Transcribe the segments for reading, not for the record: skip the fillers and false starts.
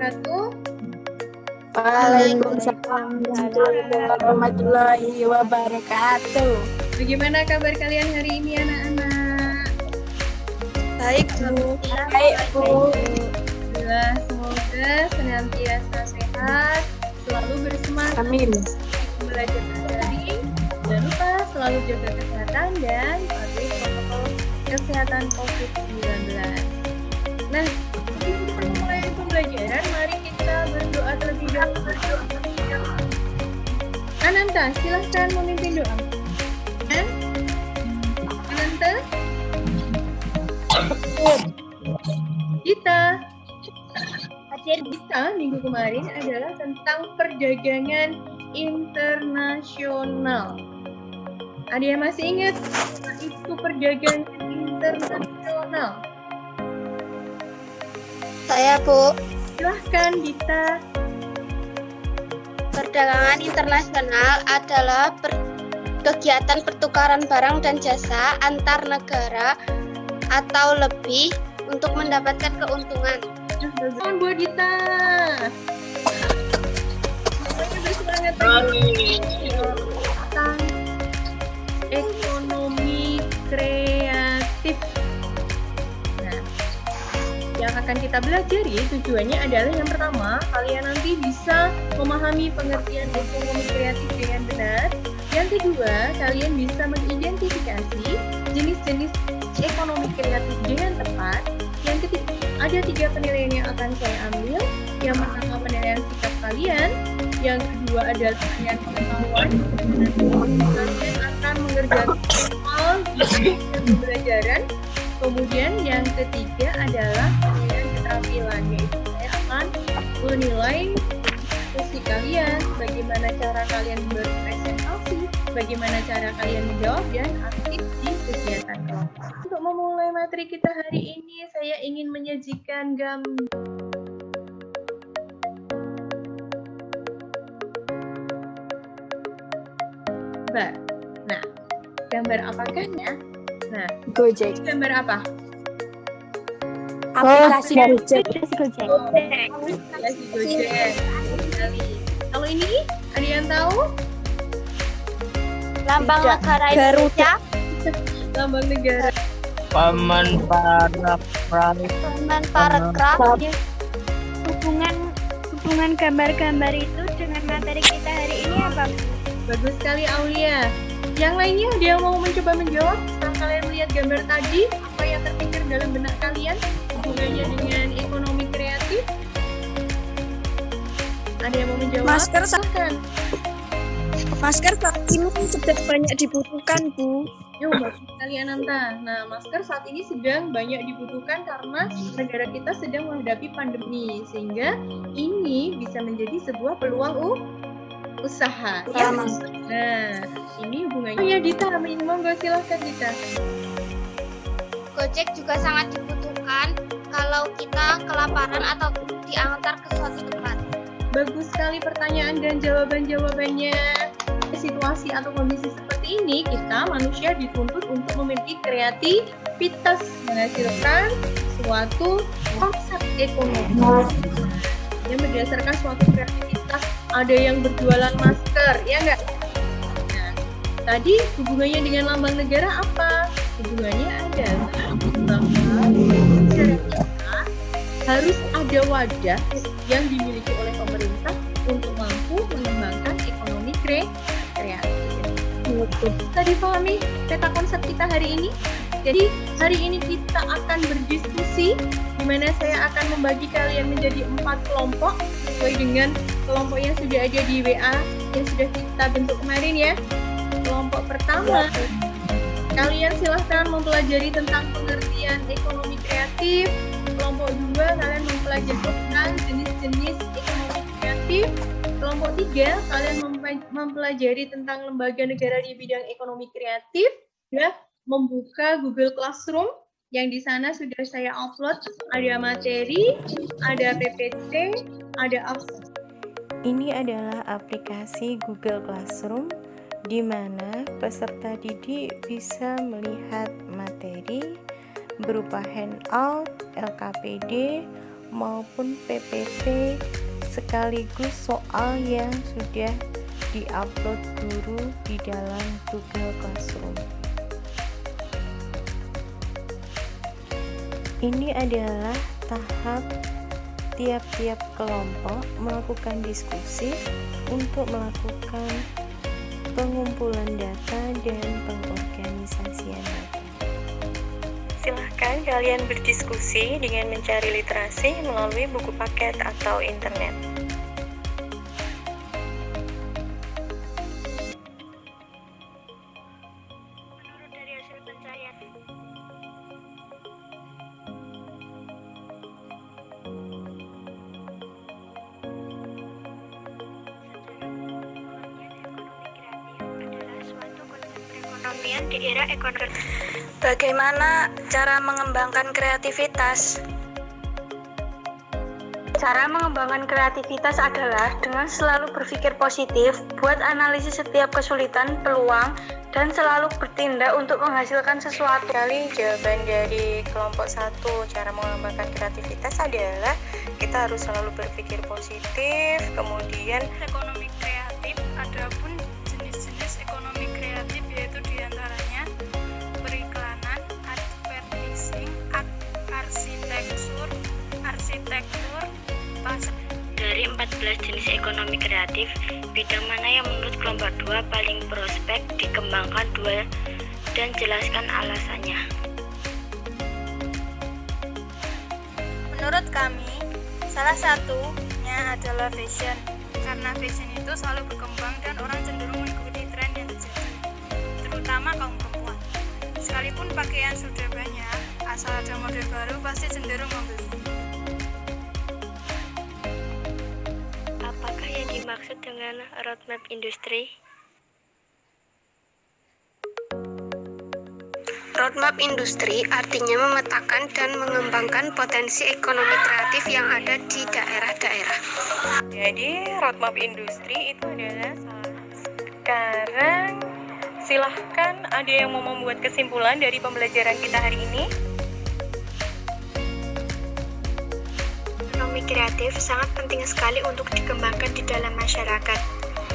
wabarakatuh. Waalaikumsalam warahmatullahi wabarakatuh. Bagaimana kabar kalian hari ini anak-anak? Baik Bu. Baik Bu. Alhamdulillah, semoga senantiasa sehat, selalu bersemangat. Amin. Belajar daring. Jangan lupa selalu jaga kesehatan dan patuhi protokol kesehatan COVID-19. Nah, sebelum kita memulai pembelajaran, mari kita berdoa terlebih dahulu. Ananta, silahkan memimpin doa. Ananta? Kita minggu kemarin adalah tentang perdagangan internasional. Ada yang masih ingat itu perdagangan internasional? Saya Bu. Silahkan Dita. Perdagangan internasional adalah kegiatan pertukaran barang dan jasa antar negara atau lebih untuk mendapatkan keuntungan. Selamat buat Dita. Semuanya bersemangat tentang ekonomi kreatif. Nah, yang akan kita pelajari tujuannya adalah yang pertama, kalian nanti bisa memahami pengertian ekonomi kreatif dengan benar. Yang kedua, kalian bisa mengidentifikasi jenis-jenis ekonomi kreatif dengan tepat. Yang ketiga, ada 3 penilaian yang akan saya ambil. Yang pertama, penilaian sikap kalian. Yang kedua adalah penilaian pengetahuan. Kalian akan mengerjakan hal di pembelajaran. Kemudian yang ketiga adalah penilaian keterampilan, yaitu saya akan menilai posisi kalian, bagaimana cara kalian berpresentasi, bagaimana cara kalian menjawab dan aktif di kegiatan kelompok. Untuk memulai materi kita hari ini, saya ingin menyajikan gambar. Nah, gambar apakah ya? Nah, Gojek. Gambar apa? Aplikasi Gojek. Aplikasi Gojek. Kalau ini, ada yang tahu? Lambang negara Indonesia. Lambang negara. Paragraf. Hubungan gambar-gambar itu dengan materi kita hari ini apa? Bagus sekali Aulia. Yang lainnya ada yang mau mencoba menjawab setelah kalian melihat gambar tadi, apa yang terpikir dalam benak kalian hubungannya dengan ekonomi kreatif? Ada yang mau menjawab? Masker saat ini sedang banyak dibutuhkan Bu. Yuk, bagus sekali Ananta. Nah, masker saat ini sedang banyak dibutuhkan karena negara kita sedang menghadapi pandemi, sehingga ini bisa menjadi sebuah peluang usaha. Ya? Nah, ini hubungannya. Oh ya Dita, monggo silahkan Dita. Gojek juga sangat dibutuhkan kalau kita kelaparan atau diantar ke suatu tempat. Bagus sekali pertanyaan dan jawabannya. Situasi atau kondisi seperti ini, kita manusia dituntut untuk memiliki kreativitas menghasilkan suatu konsep ekonomi yang berdasarkan suatu kreativitas. Ada yang berjualan masker, ya enggak? Nah, tadi hubungannya dengan lambang negara apa? Hubungannya adalah bahwa negara kita harus ada wadah yang dimiliki oleh pemerintah untuk mampu mengembangkan ekonomi kreatif. Bisa dipahami peta konsep kita hari ini? Jadi hari ini kita akan berdiskusi di mana saya akan membagi kalian menjadi 4 kelompok sesuai dengan kelompok yang sudah ada di WA yang sudah kita bentuk kemarin ya. Kelompok pertama, kalian silahkan mempelajari tentang pengertian ekonomi kreatif. Kelompok 2, kalian mempelajari tentang jenis-jenis ekonomi kreatif. Kelompok 3, kalian mempelajari tentang lembaga negara di bidang ekonomi kreatif. Ya, membuka Google Classroom yang di sana sudah saya upload, ada materi, ada PPT, ada Ini adalah aplikasi Google Classroom di mana peserta didik bisa melihat materi berupa handout, LKPD, maupun PPT sekaligus soal yang sudah diupload guru di dalam Google Classroom. Ini adalah tahap tiap-tiap kelompok melakukan diskusi untuk melakukan pengumpulan data dan pengorganisasian data. Silahkan kalian berdiskusi dengan mencari literasi melalui buku paket atau internet. Menurut dari hasil pencarian, perekonomian di era ekonomi. Bagaimana cara mengembangkan kreativitas? Cara mengembangkan kreativitas adalah dengan selalu berpikir positif, buat analisis setiap kesulitan, peluang, dan selalu bertindak untuk menghasilkan sesuatu. Kali jawaban dari kelompok 1 cara mengembangkan kreativitas adalah kita harus selalu berpikir positif, kemudian Ekonomi kreatif, adapun jenis-jenis ekonomi kreatif yaitu diantaranya periklanan, advertising, arsitektur, pasar. Dari 14 jenis ekonomi kreatif, bidang mana yang menurut kelompok 2 paling prospek dikembangkan dan jelaskan alasannya. Menurut kami, salah satunya adalah fashion. Karena fashion itu selalu berkembang dan orang cenderung mengikuti tren yang terjadi, terutama kaum perempuan. Sekalipun pakaian sudah banyak, asal ada model baru pasti cenderung membeli. apakah yang dimaksud dengan roadmap industri? Roadmap industri artinya memetakan dan mengembangkan potensi ekonomi kreatif yang ada di daerah-daerah. Jadi roadmap industri itu adalah sekarang silahkan ada yang mau membuat kesimpulan dari pembelajaran kita hari ini. Ekonomi kreatif sangat penting sekali untuk dikembangkan di dalam masyarakat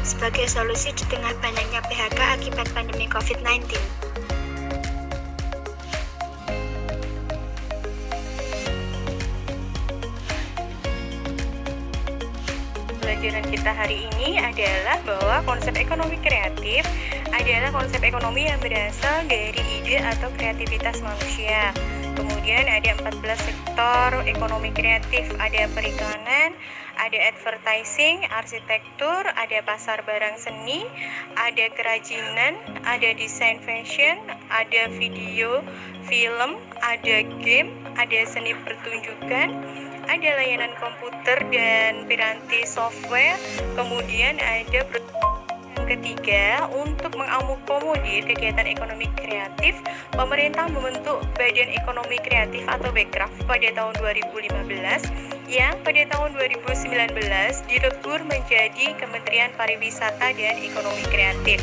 sebagai solusi di tengah banyaknya PHK akibat pandemi COVID-19. Pelajaran kita hari ini adalah bahwa konsep ekonomi kreatif adalah konsep ekonomi yang berasal dari ide atau kreativitas manusia. Kemudian ada 14 sektor ekonomi kreatif, ada periklanan, ada advertising, arsitektur, ada pasar barang seni, ada kerajinan, ada desain fashion, ada video, film, ada game, ada seni pertunjukan, ada layanan komputer dan piranti software, kemudian ada ketiga, untuk mengakomodir kegiatan ekonomi kreatif, pemerintah membentuk Badan Ekonomi Kreatif atau Bekraf pada tahun 2015 yang pada tahun 2019 direktur menjadi Kementerian Pariwisata dan Ekonomi Kreatif.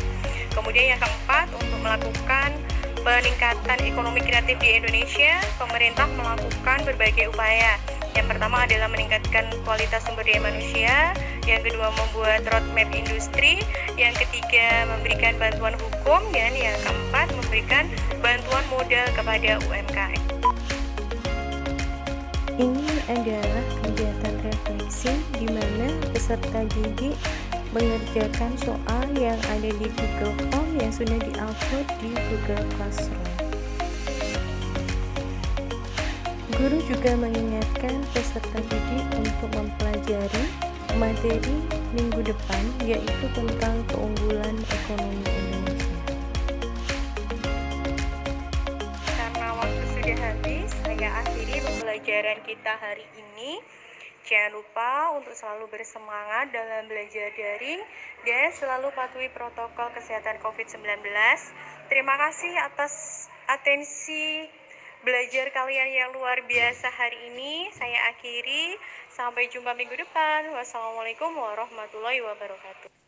Kemudian yang keempat, untuk melakukan peningkatan ekonomi kreatif di Indonesia, pemerintah melakukan berbagai upaya. Yang pertama adalah meningkatkan kualitas sumber daya manusia, yang kedua membuat roadmap industri, yang ketiga memberikan bantuan hukum, dan yang keempat memberikan bantuan modal kepada UMKM. Ini adalah kegiatan refleksi di mana peserta didik mengerjakan soal yang ada di Google Form yang sudah diupload di Google Classroom. Guru juga mengingatkan peserta didik untuk mempelajari materi minggu depan, yaitu tentang keunggulan ekonomi Indonesia. Karena waktu sudah habis, saya akhiri pembelajaran kita hari ini. Jangan lupa untuk selalu bersemangat dalam belajar daring dan selalu patuhi protokol kesehatan COVID-19. Terima kasih atas atensi belajar kalian yang luar biasa hari ini. Saya akhiri. Sampai jumpa minggu depan. Wassalamualaikum warahmatullahi wabarakatuh.